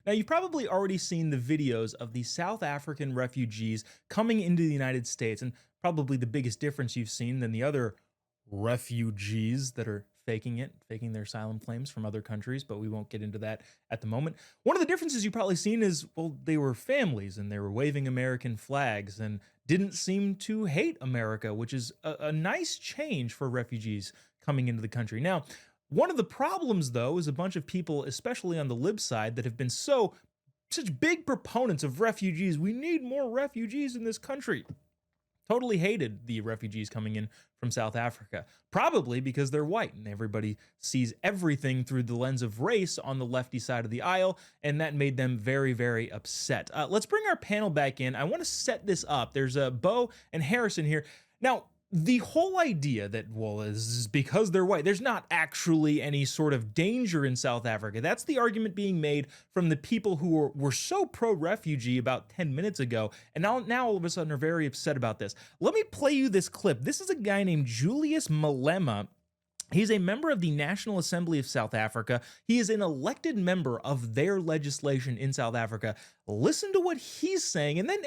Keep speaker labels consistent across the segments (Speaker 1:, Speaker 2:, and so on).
Speaker 1: Now, you've probably already seen the videos of the South African refugees coming into the United States, and probably the biggest difference you've seen than the other refugees that are faking their asylum claims from other countries, but we won't get into that at the moment. One of the differences you've probably seen is, well, they were families and they were waving American flags and didn't seem to hate America, which is a nice change for refugees coming into the country. Now, one of the problems, though, is a bunch of people, especially on the lib side, that have been such big proponents of refugees. We need more refugees in this country. Totally hated the refugees coming in from South Africa, probably because they're white and everybody sees everything through the lens of race on the lefty side of the aisle, and that made them very, very upset. Let's bring our panel back in. I want to set this up. There's Bo and Harrison here. Now, the whole idea that, well, is because they're white, there's not actually any sort of danger in South Africa. That's the argument being made from the people who were so pro-refugee about 10 minutes ago, and now all of a sudden are very upset about this. Let me play you this clip. This is a guy named Julius Malema. He's a member of the National Assembly of South Africa. He is an elected member of their legislation in South Africa. Listen to what he's saying, and then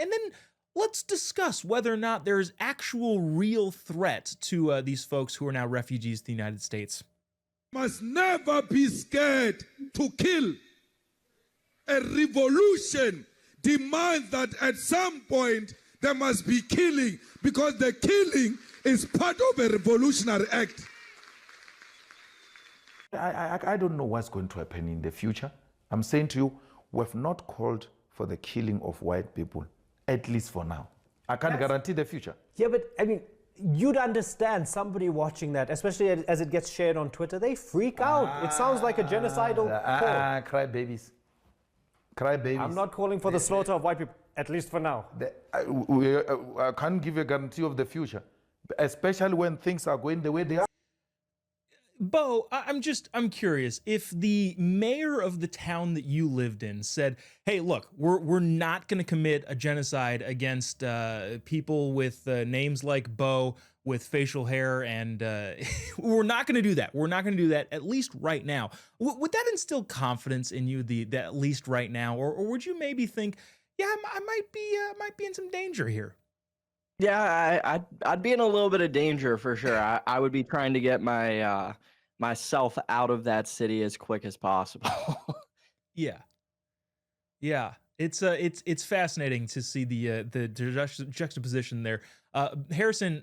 Speaker 1: let's discuss whether or not there's actual real threat to these folks who are now refugees to the United States.
Speaker 2: Must never be scared to kill. A revolution demands that at some point there must be killing, because the killing is part of a revolutionary act.
Speaker 3: I don't know what's going to happen in the future. I'm saying to you, we have not called for the killing of white people, at least for now. I can't guarantee the future.
Speaker 4: Yeah, but I mean, you'd understand somebody watching that, especially as it gets shared on Twitter, they freak out. It sounds like a genocidal call.
Speaker 3: Cry babies. Cry babies.
Speaker 4: I'm not calling for the slaughter of white people, at least for now.
Speaker 3: I can't give a guarantee of the future, especially when things are going the way they are.
Speaker 1: Bo, I'm curious, if the mayor of the town that you lived in said, hey, look, we're not going to commit a genocide against people with names like Bo, with facial hair, and we're not going to do that. We're not going to do that, at least right now. Would that instill confidence in you, the at least right now? Or would you maybe think, yeah, I might be in some danger here?
Speaker 5: Yeah, I'd be in a little bit of danger for sure. I would be trying to get myself out of that city as quick as possible.
Speaker 1: Yeah. It's fascinating to see the juxtaposition there. Harrison,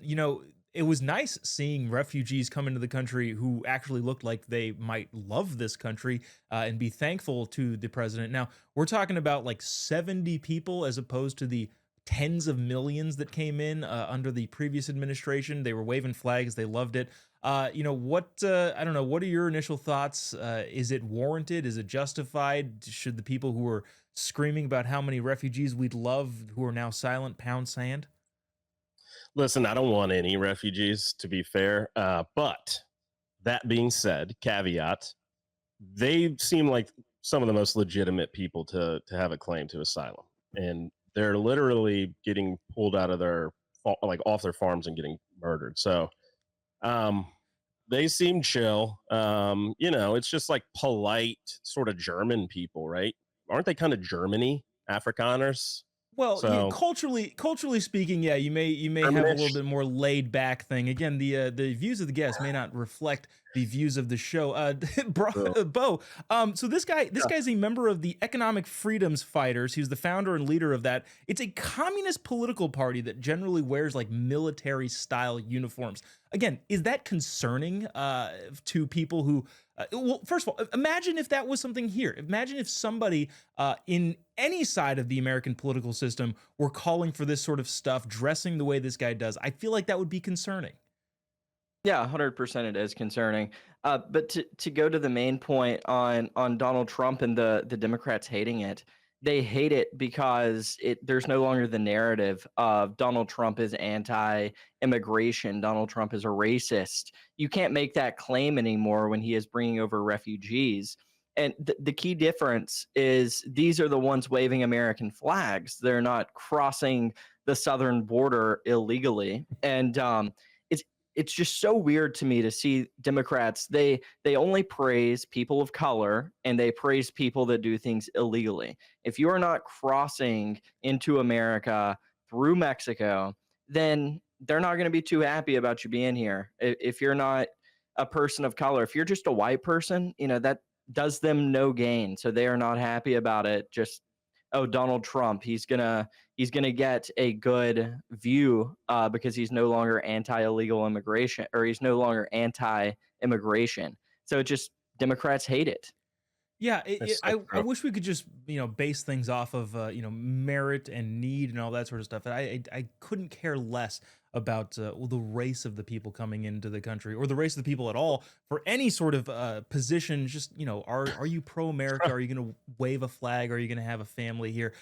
Speaker 1: it was nice seeing refugees come into the country who actually looked like they might love this country and be thankful to the president. Now, we're talking about like 70 people as opposed to the tens of millions that came in under the previous administration. They were waving flags. They loved it. I don't know. What are your initial thoughts? Is it warranted? Is it justified? Should the people who were screaming about how many refugees we'd love, who are now silent, pound sand?
Speaker 6: Listen, I don't want any refugees, to be fair. But that being said, caveat, they seem like some of the most legitimate people to have a claim to asylum. And they're literally getting pulled out of off their farms and getting murdered. So they seem chill. It's just like polite sort of German people, right? Aren't they kind of Germany, Afrikaners?
Speaker 1: Well,
Speaker 6: So,
Speaker 1: culturally speaking, yeah, you may have a little bit more laid back thing. Again, the views of the guests may not reflect the views of the show. Bo, so this guy's a member of the Economic Freedoms Fighters. He's the founder and leader of that. It's a communist political party that generally wears like military style uniforms. Again, is that concerning to people who? Well, first of all, imagine if that was something here. Imagine if somebody in any side of the American political system were calling for this sort of stuff, dressing the way this guy does. I feel like that would be concerning.
Speaker 5: Yeah, 100% it is concerning. But to go to the main point on Donald Trump and the Democrats hating it, they hate it because there's no longer the narrative of Donald Trump is anti-immigration, Donald Trump is a racist. You can't make that claim anymore when he is bringing over refugees. And the key difference is these are the ones waving American flags. They're not crossing the southern border illegally. And it's just so weird to me to see Democrats. They only praise people of color and they praise people that do things illegally. If you are not crossing into America through Mexico, then they're not going to be too happy about you being here. If you're not a person of color, if you're just a white person, that does them no gain. So they are not happy about it. Just, oh, Donald Trump, he's gonna get a good view because he's no longer anti-illegal immigration, or he's no longer anti-immigration. So it just, Democrats hate it.
Speaker 1: Yeah,
Speaker 6: That's so
Speaker 1: I
Speaker 6: true.
Speaker 1: wish we could just base things off of merit and need and all that sort of stuff. And I couldn't care less about the race of the people coming into the country, or the race of the people at all, for any sort of position. Just are you pro America? Are you going to wave a flag? Are you going to have a family here?